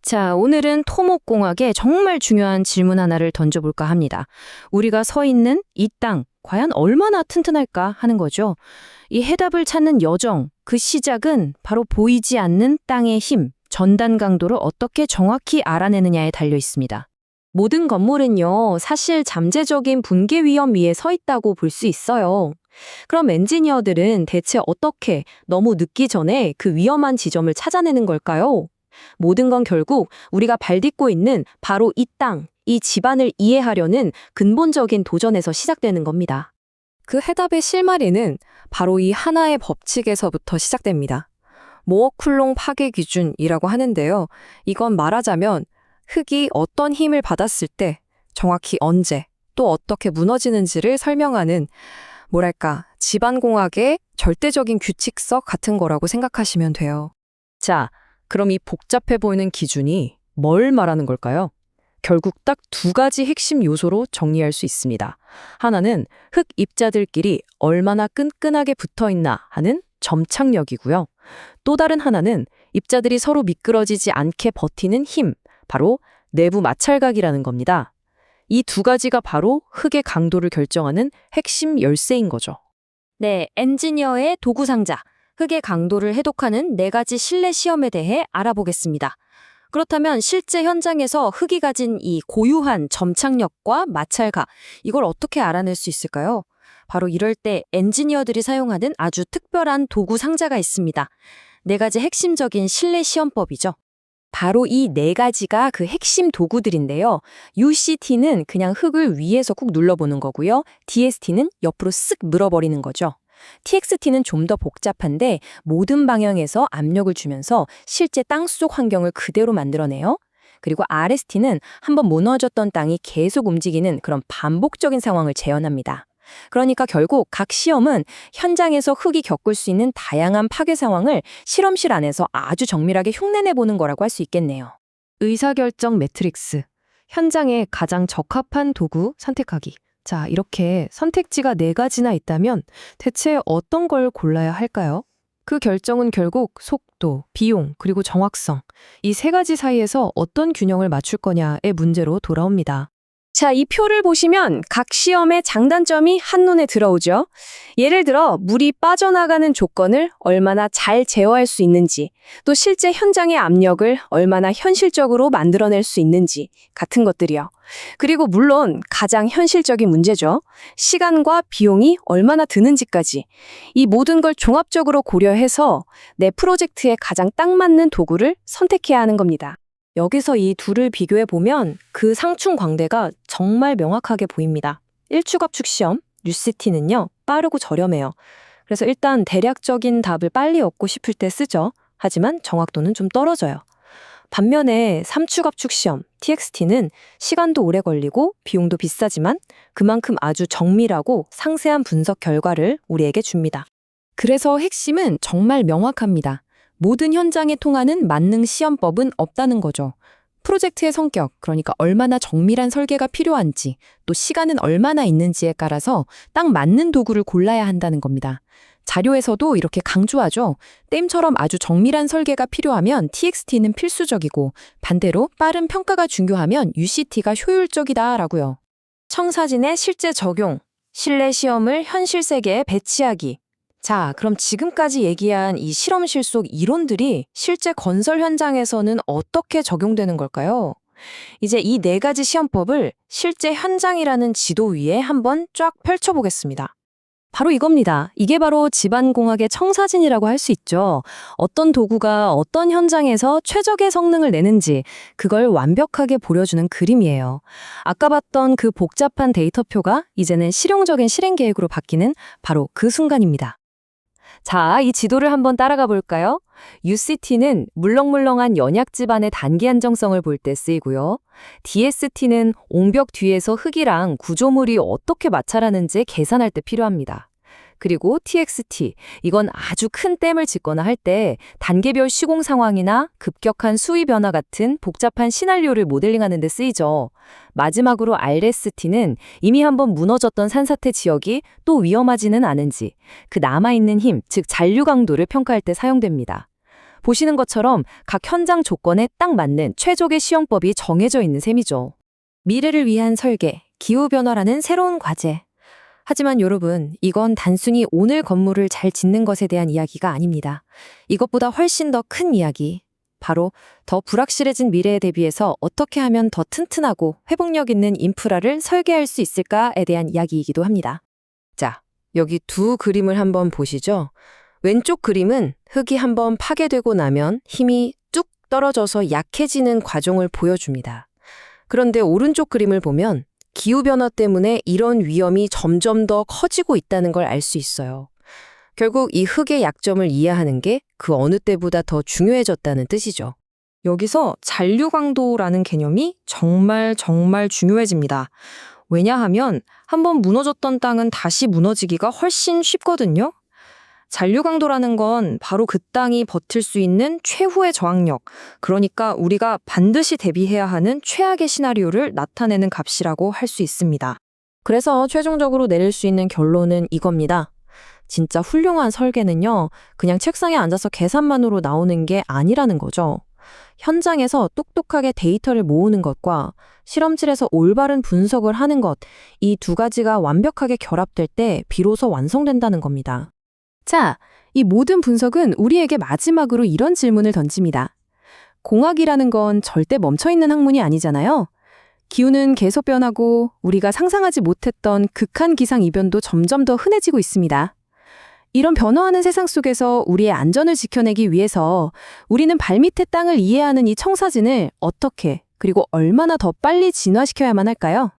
자, 오늘은 토목공학에 정말 중요한 질문 하나를 던져볼까 합니다. 우리가 서 있는 이 땅, 과연 얼마나 튼튼할까 하는 거죠. 이 해답을 찾는 여정, 그 시작은 바로 보이지 않는 땅의 힘, 전단 강도를 어떻게 정확히 알아내느냐에 달려 있습니다. 모든 건물은요, 사실 잠재적인 붕괴 위험 위에 서 있다고 볼 수 있어요. 그럼 엔지니어들은 대체 어떻게 너무 늦기 전에 그 위험한 지점을 찾아내는 걸까요? 모든 건 결국 우리가 발딛고 있는 바로 이 땅, 이 집안을 이해하려는 근본적인 도전에서 시작되는 겁니다. 그 해답의 실마리는 바로 이 하나의 법칙에서부터 시작됩니다. 모어 쿨롱 파괴 기준이라고 하는데요. 이건 말하자면 흙이 어떤 힘을 받았을 때 정확히 언제 또 어떻게 무너지는지를 설명하는 뭐랄까 집안공학의 절대적인 규칙석 같은 거라고 생각하시면 돼요. 자, 그럼 이 복잡해 보이는 기준이 뭘 말하는 걸까요? 결국 딱 두 가지 핵심 요소로 정리할 수 있습니다. 하나는 흙 입자들끼리 얼마나 끈끈하게 붙어 있나 하는 점착력이고요. 또 다른 하나는 입자들이 서로 미끄러지지 않게 버티는 힘, 바로 내부 마찰각이라는 겁니다. 이 두 가지가 바로 흙의 강도를 결정하는 핵심 열쇠인 거죠. 네, 엔지니어의 도구 상자, 흙의 강도를 해독하는 4가지 실내 시험에 대해 알아보겠습니다. 그렇다면 실제 현장에서 흙이 가진 이 고유한 점착력과 마찰각, 이걸 어떻게 알아낼 수 있을까요? 바로 이럴 때 엔지니어들이 사용하는 아주 특별한 도구 상자가 있습니다. 4가지 핵심적인 실내 시험법이죠. 바로 이 4가지가 그 핵심 도구들인데요. UCT는 그냥 흙을 위에서 쿡 눌러보는 거고요. DST는 옆으로 쓱 물어버리는 거죠. TXT는 좀 더 복잡한데 모든 방향에서 압력을 주면서 실제 땅속 환경을 그대로 만들어내요. 그리고 RST는 한번 무너졌던 땅이 계속 움직이는 그런 반복적인 상황을 재현합니다. 그러니까 결국 각 시험은 현장에서 흙이 겪을 수 있는 다양한 파괴 상황을 실험실 안에서 아주 정밀하게 흉내내보는 거라고 할 수 있겠네요. 의사결정 매트릭스, 현장에 가장 적합한 도구 선택하기. 자, 이렇게 선택지가 4가지나 있다면 대체 어떤 걸 골라야 할까요? 그 결정은 결국 속도, 비용, 그리고 정확성, 이 3가지 사이에서 어떤 균형을 맞출 거냐의 문제로 돌아옵니다. 자, 이 표를 보시면 각 시험의 장단점이 한눈에 들어오죠. 예를 들어 물이 빠져나가는 조건을 얼마나 잘 제어할 수 있는지, 또 실제 현장의 압력을 얼마나 현실적으로 만들어낼 수 있는지 같은 것들이요. 그리고 물론 가장 현실적인 문제죠. 시간과 비용이 얼마나 드는지까지. 이 모든 걸 종합적으로 고려해서 내 프로젝트에 가장 딱 맞는 도구를 선택해야 하는 겁니다. 여기서 이 둘을 비교해 보면 그 상충광대가 정말 명확하게 보입니다. 1축압축 시험, UCT는요, 빠르고 저렴해요. 그래서 일단 대략적인 답을 빨리 얻고 싶을 때 쓰죠. 하지만 정확도는 좀 떨어져요. 반면에 3축압축 시험, TXT는 시간도 오래 걸리고 비용도 비싸지만 그만큼 아주 정밀하고 상세한 분석 결과를 우리에게 줍니다. 그래서 핵심은 정말 명확합니다. 모든 현장에 통하는 만능 시험법은 없다는 거죠. 프로젝트의 성격, 그러니까 얼마나 정밀한 설계가 필요한지, 또 시간은 얼마나 있는지에 따라서 딱 맞는 도구를 골라야 한다는 겁니다. 자료에서도 이렇게 강조하죠. 댐처럼 아주 정밀한 설계가 필요하면 TXT는 필수적이고 반대로 빠른 평가가 중요하면 UCT가 효율적이다라고요. 청사진의 실제 적용, 실내 시험을 현실 세계에 배치하기. 자, 그럼 지금까지 얘기한 이 실험실 속 이론들이 실제 건설 현장에서는 어떻게 적용되는 걸까요? 이제 이 4가지 시험법을 실제 현장이라는 지도 위에 한번 쫙 펼쳐보겠습니다. 바로 이겁니다. 이게 바로 집안공학의 청사진이라고 할 수 있죠. 어떤 도구가 어떤 현장에서 최적의 성능을 내는지 그걸 완벽하게 보여주는 그림이에요. 아까 봤던 그 복잡한 데이터표가 이제는 실용적인 실행 계획으로 바뀌는 바로 그 순간입니다. 자, 이 지도를 한번 따라가 볼까요? UCT는 물렁물렁한 연약 집안의 단기 안정성을 볼 때 쓰이고요. DST는 옹벽 뒤에서 흙이랑 구조물이 어떻게 마찰하는지 계산할 때 필요합니다. 그리고 TXT, 이건 아주 큰 댐을 짓거나 할 때 단계별 시공 상황이나 급격한 수위 변화 같은 복잡한 시나리오를 모델링하는 데 쓰이죠. 마지막으로 RST는 이미 한번 무너졌던 산사태 지역이 또 위험하지는 않은지 그 남아있는 힘, 즉 잔류 강도를 평가할 때 사용됩니다. 보시는 것처럼 각 현장 조건에 딱 맞는 최적의 시험법이 정해져 있는 셈이죠. 미래를 위한 설계, 기후변화라는 새로운 과제. 하지만 여러분, 이건 단순히 오늘 건물을 잘 짓는 것에 대한 이야기가 아닙니다. 이것보다 훨씬 더 큰 이야기. 바로 더 불확실해진 미래에 대비해서 어떻게 하면 더 튼튼하고 회복력 있는 인프라를 설계할 수 있을까에 대한 이야기이기도 합니다. 자, 여기 두 그림을 한번 보시죠. 왼쪽 그림은 흙이 한번 파괴되고 나면 힘이 뚝 떨어져서 약해지는 과정을 보여줍니다. 그런데 오른쪽 그림을 보면 기후변화 때문에 이런 위험이 점점 더 커지고 있다는 걸 알 수 있어요. 결국 이 흙의 약점을 이해하는 게 그 어느 때보다 더 중요해졌다는 뜻이죠. 여기서 잔류 강도라는 개념이 정말 중요해집니다. 왜냐하면 한번 무너졌던 땅은 다시 무너지기가 훨씬 쉽거든요. 잔류 강도라는 건 바로 그 땅이 버틸 수 있는 최후의 저항력, 그러니까 우리가 반드시 대비해야 하는 최악의 시나리오를 나타내는 값이라고 할 수 있습니다. 그래서 최종적으로 내릴 수 있는 결론은 이겁니다. 진짜 훌륭한 설계는요, 그냥 책상에 앉아서 계산만으로 나오는 게 아니라는 거죠. 현장에서 똑똑하게 데이터를 모으는 것과 실험실에서 올바른 분석을 하는 것, 이 두 가지가 완벽하게 결합될 때 비로소 완성된다는 겁니다. 자, 이 모든 분석은 우리에게 마지막으로 이런 질문을 던집니다. 공학이라는 건 절대 멈춰있는 학문이 아니잖아요. 기후는 계속 변하고 우리가 상상하지 못했던 극한 기상 이변도 점점 더 흔해지고 있습니다. 이런 변화하는 세상 속에서 우리의 안전을 지켜내기 위해서 우리는 발밑의 땅을 이해하는 이 청사진을 어떻게 그리고 얼마나 더 빨리 진화시켜야만 할까요?